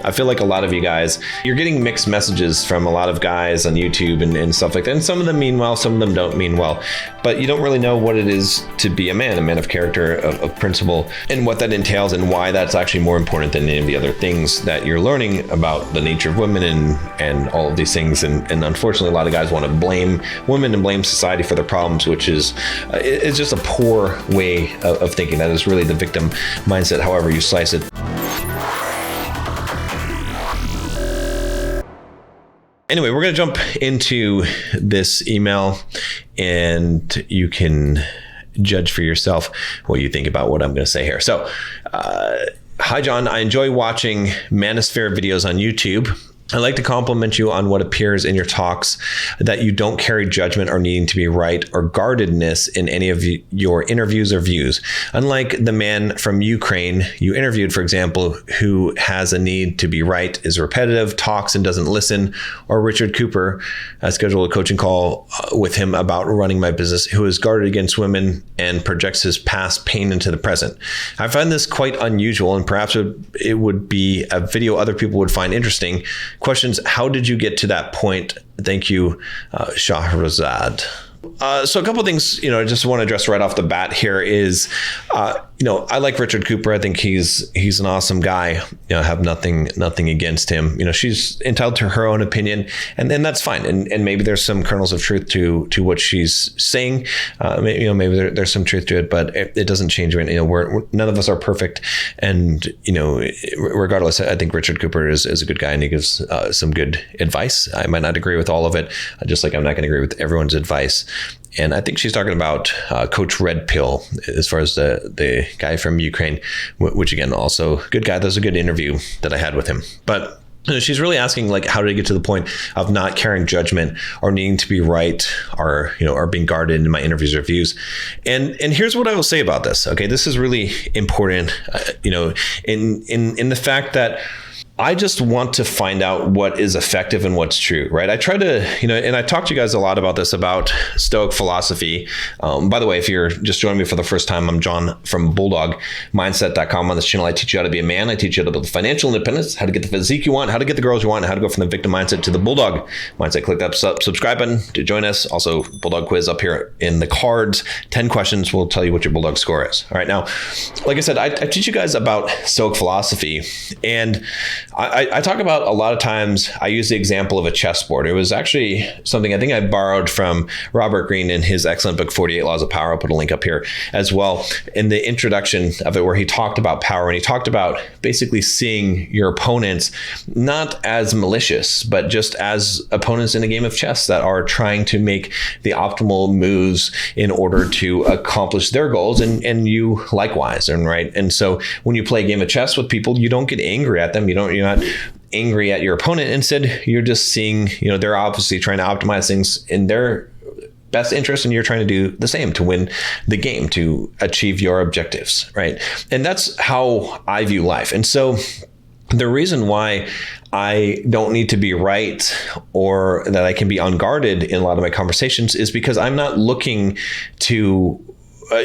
I feel like a lot of you guys, you're getting mixed messages from a lot of guys on YouTube and stuff like that. And some of them mean well, some of them don't mean well. But you don't really know what it is to be a man of character, of principle, and what that entails and why that's actually more important than any of the other things that you're learning about the nature of women and all of these things. And unfortunately, a lot of guys want to blame women and blame society for their problems, which is it's just a poor way of thinking. That is really the victim mindset, however you slice it. Anyway, we're going to jump into this email and you can judge for yourself what you think about what I'm going to say here. So, hi, John. I enjoy watching Manosphere videos on YouTube. I'd like to compliment you on what appears in your talks, that you don't carry judgment or needing to be right or guardedness in any of your interviews or views. Unlike the man from Ukraine you interviewed, for example, who has a need to be right, is repetitive, talks and doesn't listen, or Richard Cooper, I scheduled a coaching call with him about running my business, who is guarded against women and projects his past pain into the present. I find this quite unusual, and perhaps it would be a video other people would find interesting. Questions: how did you get to that point? Thank you, Shahrazad. So a couple of things, I just want to address right off the bat here is, I like Richard Cooper. I think he's an awesome guy. I have nothing against him. She's entitled to her own opinion, and that's fine. And maybe there's some kernels of truth to what she's saying. Maybe there's some truth to it, but it doesn't change. None of us are perfect, and regardless, I think Richard Cooper is a good guy, and he gives some good advice. I might not agree with all of it, just like I'm not going to agree with everyone's advice. And I think she's talking about Coach Red Pill, as far as the guy from Ukraine, which again, also good guy. That was a good interview that I had with him. But she's really asking, like, how did I get to the point of not carrying judgment or needing to be right or being guarded in my interviews or views. And here's what I will say about this. Okay, this is really important, in the fact that I just want to find out what is effective and what's true, right? I try to, and I talked to you guys a lot about this, about Stoic philosophy. By the way, if you're just joining me for the first time, I'm John from Bulldog Mindset.com. On this channel, I teach you how to be a man. I teach you how to build financial independence, how to get the physique you want, how to get the girls you want, and how to go from the victim mindset to the Bulldog mindset. Click that subscribe button to join us. Also, Bulldog quiz up here in the cards. 10 questions will tell you what your Bulldog score is. All right. Now, like I said, I teach you guys about Stoic philosophy, and I talk about, a lot of times I use the example of a chessboard. It was actually something I think I borrowed from Robert Greene in his excellent book, 48 Laws of Power. I'll put a link up here as well, in the introduction of it, where he talked about power, and he talked about basically seeing your opponents not as malicious, but just as opponents in a game of chess that are trying to make the optimal moves in order to accomplish their goals, and you likewise, right? And so when you play a game of chess with people, you don't get angry at them. You're not angry at your opponent. Instead, you're just seeing, they're obviously trying to optimize things in their best interest, and you're trying to do the same to win the game, to achieve your objectives, right? And that's how I view life. And so the reason why I don't need to be right, or that I can be unguarded in a lot of my conversations, is because I'm not looking to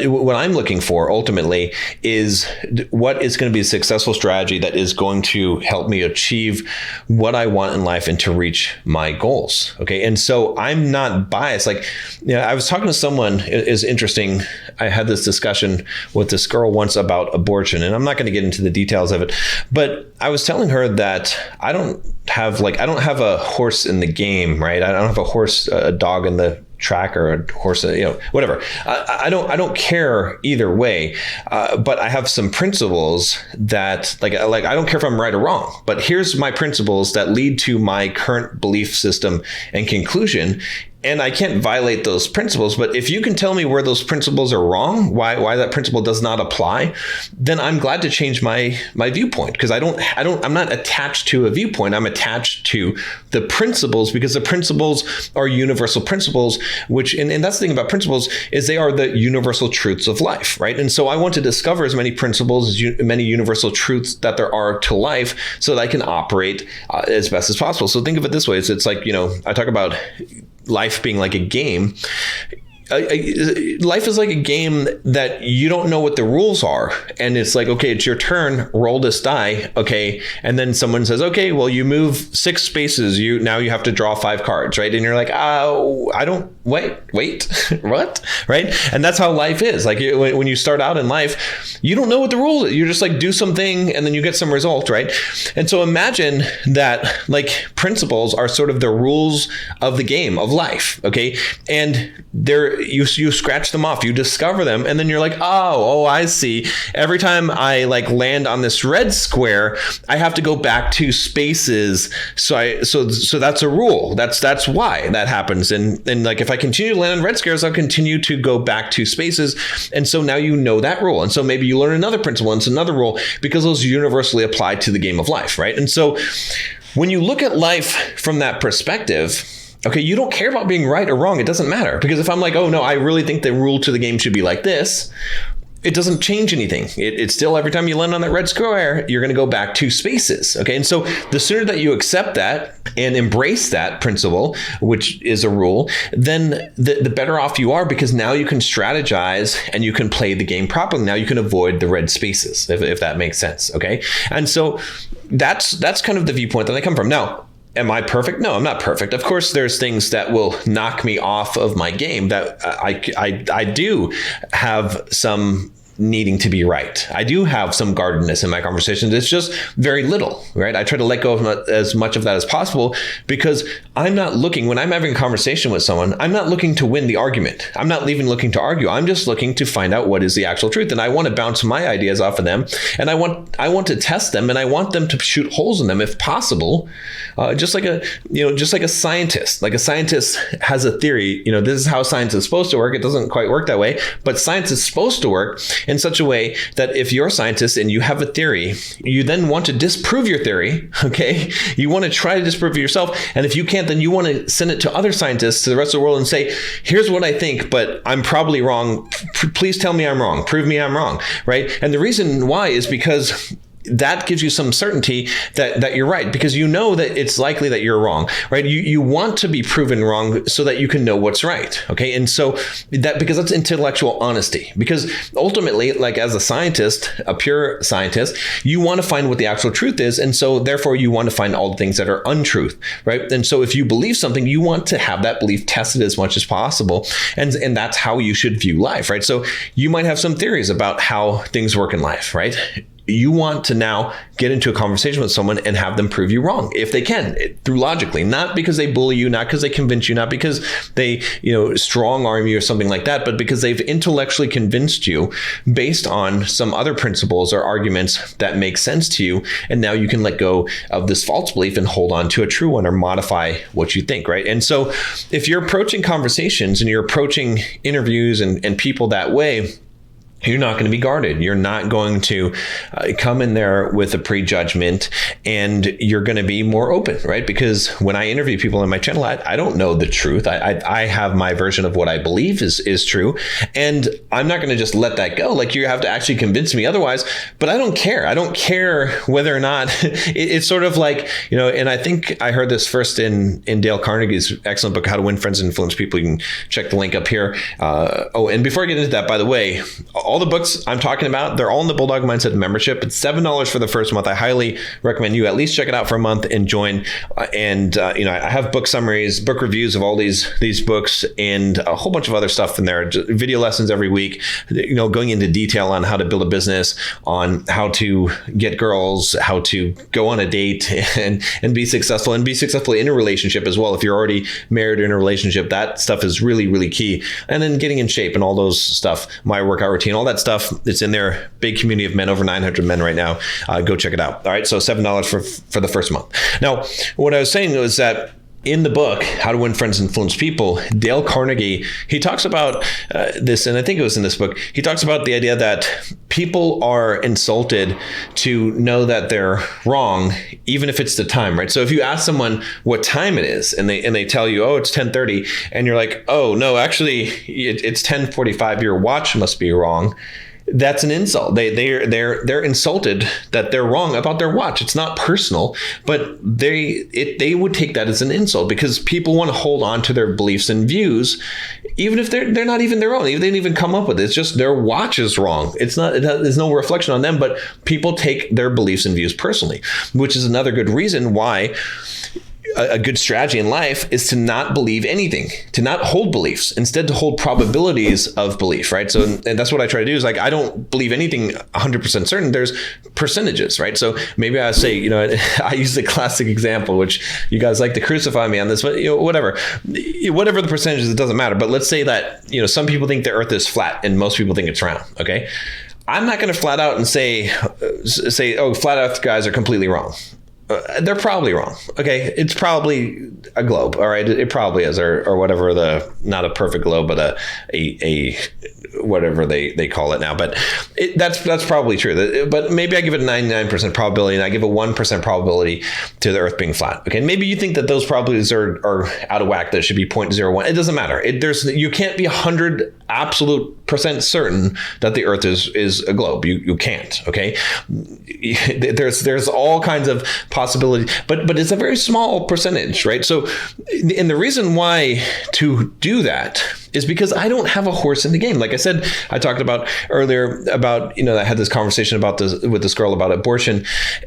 what I'm looking for ultimately is what is going to be a successful strategy that is going to help me achieve what I want in life and to reach my goals. Okay. And so I'm not biased. Like, I was talking to someone, is interesting. I had this discussion with this girl once about abortion, and I'm not going to get into the details of it, but I was telling her that I don't have a horse in the game, right? I don't have a dog in the track, or a horse, whatever. I don't care either way, but I have some principles that, like I don't care if I'm right or wrong, but here's my principles that lead to my current belief system and conclusion. And I can't violate those principles, but if you can tell me where those principles are wrong, why that principle does not apply, then I'm glad to change my viewpoint, because I'm not attached to a viewpoint. I'm attached to the principles, because the principles are universal principles, and that's the thing about principles, is they are the universal truths of life, right? And so I want to discover as many principles, many universal truths that there are to life, so that I can operate as best as possible. So think of it this way. It's like, I talk about life being like a game. life is like a game that you don't know what the rules are. And it's like, okay, it's your turn, roll this die. Okay. And then someone says, okay, well, you move 6 spaces. Now you have to draw 5 cards, right? And you're like, oh, I don't, wait, what? Right? And that's how life is. Like when you start out in life, you don't know what the rules are. You're just like, do something and then you get some result, right? And so imagine that like principles are sort of the rules of the game of life. Okay. And you scratch them off, you discover them, and then you're like, oh, I see. Every time I like land on this red square, I have to go back 2 spaces. So that's a rule. That's why that happens. And like if I continue to land on red squares, I'll continue to go back 2 spaces. And so now you know that rule. And so maybe you learn another principle and it's another rule, because those universally apply to the game of life, right? And so when you look at life from that perspective, okay, you don't care about being right or wrong. It doesn't matter. Because if I'm like, oh no, I really think the rule to the game should be like this, it doesn't change anything. It's still, every time you land on that red square, you're going to go back 2 spaces. Okay. And so the sooner that you accept that and embrace that principle, which is a rule, then the better off you are, because now you can strategize and you can play the game properly. Now you can avoid the red spaces, if that makes sense. Okay. And so that's kind of the viewpoint that I come from. Now, am I perfect? No, I'm not perfect. Of course, there's things that will knock me off of my game, that I do have some needing to be right. I do have some guardedness in my conversations. It's just very little, right? I try to let go of as much of that as possible, because I'm not looking, when I'm having a conversation with someone, I'm not looking to win the argument. I'm not even looking to argue. I'm just looking to find out what is the actual truth. And I want to bounce my ideas off of them. And I want to test them, and I want them to shoot holes in them if possible. Just like a scientist. Like a scientist has a theory, this is how science is supposed to work. It doesn't quite work that way, but science is supposed to work in such a way that if you're a scientist and you have a theory, you then want to disprove your theory, okay? You want to try to disprove it yourself. And if you can't, then you want to send it to other scientists, to the rest of the world, and say, here's what I think, but I'm probably wrong. Please tell me I'm wrong. Prove me I'm wrong, right? And the reason why is because that gives you some certainty that you're right, because you know that it's likely that you're wrong, right? You want to be proven wrong so that you can know what's right, okay? And so because that's intellectual honesty, because ultimately, like as a scientist, a pure scientist, you want to find what the actual truth is. And so therefore you want to find all the things that are untruth, right? And so if you believe something, you want to have that belief tested as much as possible. And that's how you should view life, right? So you might have some theories about how things work in life, right? You want to now get into a conversation with someone and have them prove you wrong, if they can, through logically, not because they bully you, not because they convince you, not because they, strong arm you or something like that, but because they've intellectually convinced you based on some other principles or arguments that make sense to you. And now you can let go of this false belief and hold on to a true one, or modify what you think, right? And so if you're approaching conversations and you're approaching interviews and people that way, you're not going to be guarded. You're not going to come in there with a prejudgment, and you're going to be more open, right? Because when I interview people on my channel, I don't know the truth. I have my version of what I believe is true, and I'm not going to just let that go. Like, you have to actually convince me otherwise, but I don't care. I don't care whether or not it's sort of like, and I think I heard this first in Dale Carnegie's excellent book, How to Win Friends and Influence People. You can check the link up here. And before I get into that, by the way, all the books I'm talking about, they're all in the Bulldog Mindset membership. It's $7 for the first month. I highly recommend you at least check it out for a month and join. And I have book summaries, book reviews of all these books, and a whole bunch of other stuff in there. Just video lessons every week, going into detail on how to build a business, on how to get girls, how to go on a date and be successful, and be successful in a relationship as well. If you're already married or in a relationship, that stuff is really, really key. And then getting in shape and all those stuff, my workout routine, all that stuff, it's in their big community of men, over 900 men right now. Go check it out. All right. So $7 for the first month. Now, what I was saying was that in the book, How to Win Friends and Influence People, Dale Carnegie, he talks about this, and I think it was in this book, he talks about the idea that people are insulted to know that they're wrong, even if it's the time, right? So if you ask someone what time it is, and they tell you, oh, it's 10:30, and you're like, oh, no, actually, it's 10:45, your watch must be wrong. that's an insult. They're insulted that they're wrong about their watch. It's not personal, but they would take that as an insult because people want to hold on to their beliefs and views, even if they're not even their own. They didn't even come up with it. It's just their watch is wrong. There's no reflection on them, but people take their beliefs and views personally, which is another good reason why a good strategy in life is to not believe anything, to not hold beliefs, instead to hold probabilities of belief, right? So, and that's what I try to do is like, I don't believe anything 100% certain. There's percentages, right? So maybe I say, I use the classic example, which you guys like to crucify me on this, but whatever the percentages, it doesn't matter. But let's say that, some people think the earth is flat and most people think it's round. Okay. I'm not going to flat out and say, oh, flat earth guys are completely wrong. They're probably wrong. Okay. It's probably a globe. All right. It probably is, or whatever not a perfect globe, but a whatever they call it now. But that's probably true. But maybe I give it a 99% probability and I give a 1% probability to the earth being flat. Okay. And maybe you think that those probabilities are out of whack. That should be 0.01. It doesn't matter. You can't be 100 absolute % certain that the earth is a globe. You can't. Okay. There's all kinds of possibilities, but it's a very small percentage, right? So, and the reason why to do that is because I don't have a horse in the game. Like I said, I talked about earlier about, I had this conversation with this girl about abortion.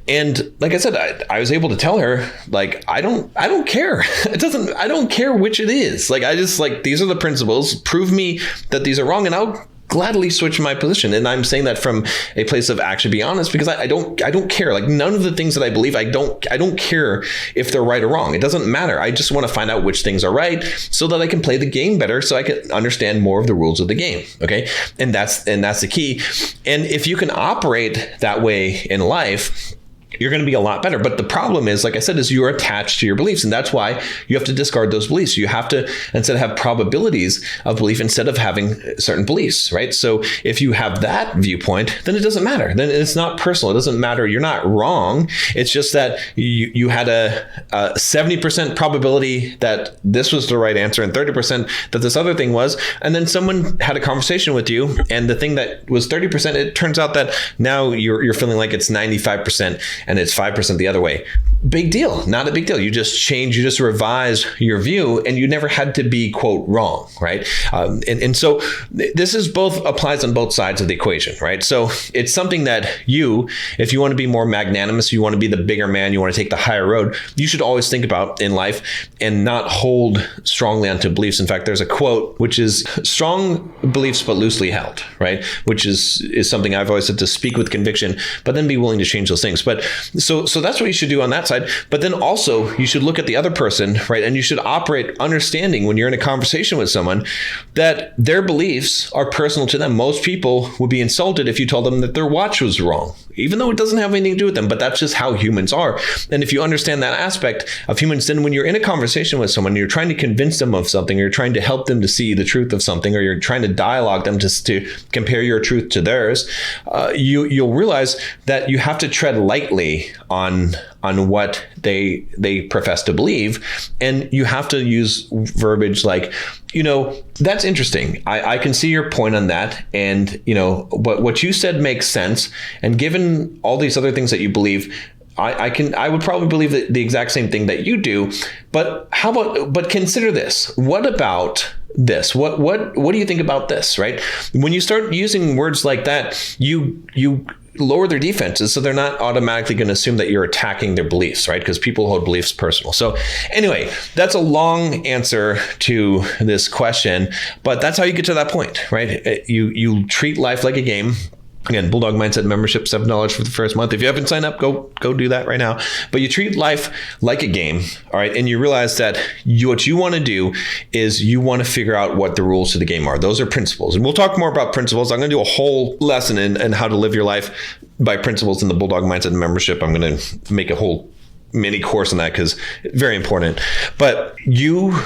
And like I said, I was able to tell her, like, I don't care. I don't care which it is. Like, I just like, these are the principles, prove me that these are wrong. And I'll gladly switch my position. And I'm saying that from a place of actually be honest, because I don't care. Like none of the things that I believe, I don't care if they're right or wrong. It doesn't matter. I just want to find out which things are right so that I can play the game better, so I can understand more of the rules of the game. Okay. And that's the key. And if you can operate that way in life, you're going to be a lot better. But the problem is, like I said, is you're attached to your beliefs. And that's why you have to discard those beliefs. You have to instead have probabilities of belief instead of having certain beliefs, right? So if you have that viewpoint, then it doesn't matter. Then it's not personal. It doesn't matter. You're not wrong. It's just that you had a 70% probability that this was the right answer and 30% that this other thing was. And then someone had a conversation with you and the thing that was 30%, it turns out that now you're feeling like it's 95%. And it's 5% the other way. Big deal. Not a big deal. You just revise your view and you never had to be, quote, wrong, right? And so this is applies on both sides of the equation, right? So it's something that if you want to be more magnanimous, you want to be the bigger man, you want to take the higher road, you should always think about in life and not hold strongly onto beliefs. In fact, there's a quote, which is strong beliefs, but loosely held, right? Which is something I've always said, to speak with conviction, but then be willing to change those things. But so that's what you should do on that side. But then also you should look at the other person, right? And you should operate understanding when you're in a conversation with someone that their beliefs are personal to them. Most people would be insulted if you told them that their watch was wrong, even though it doesn't have anything to do with them. But that's just how humans are. And if you understand that aspect of humans, then when you're in a conversation with someone, you're trying to convince them of something, you're trying to help them to see the truth of something, or you're trying to dialogue them just to compare your truth to theirs, you'll realize that you have to tread lightly on what they profess to believe. And you have to use verbiage like, that's interesting. I can see your point on that. And, but what you said makes sense. And given all these other things that you believe, I would probably believe the exact same thing that you do. But but consider this. What about this? What do you think about this? Right? When you start using words like that, you lower their defenses, so they're not automatically going to assume that you're attacking their beliefs, right? Because people hold beliefs personal. So anyway, that's a long answer to this question, but that's how you get to that point, right? You treat life like a game. Again, Bulldog Mindset membership, $7 for the first month. If you haven't signed up, go do that right now. But you treat life like a game, all right? And you realize that what you want to do is you want to figure out what the rules to the game are. Those are principles. And we'll talk more about principles. I'm going to do a whole lesson in how to live your life by principles in the Bulldog Mindset membership. I'm going to make a whole mini course on that because it's very important. But you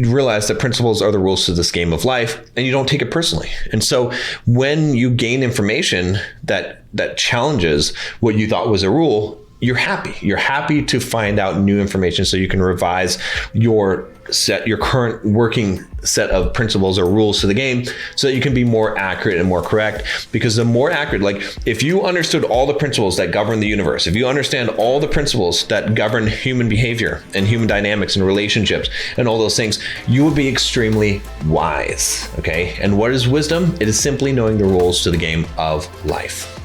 realize that principles are the rules to this game of life, and you don't take it personally. And so when you gain information that challenges what you thought was a rule, you're happy. You're happy to find out new information so you can revise your current working set of principles or rules to the game so that you can be more accurate and more correct. Because the more accurate, like if you understood all the principles that govern the universe, if you understand all the principles that govern human behavior and human dynamics and relationships and all those things, you would be extremely wise, okay? And what is wisdom? It is simply knowing the rules to the game of life.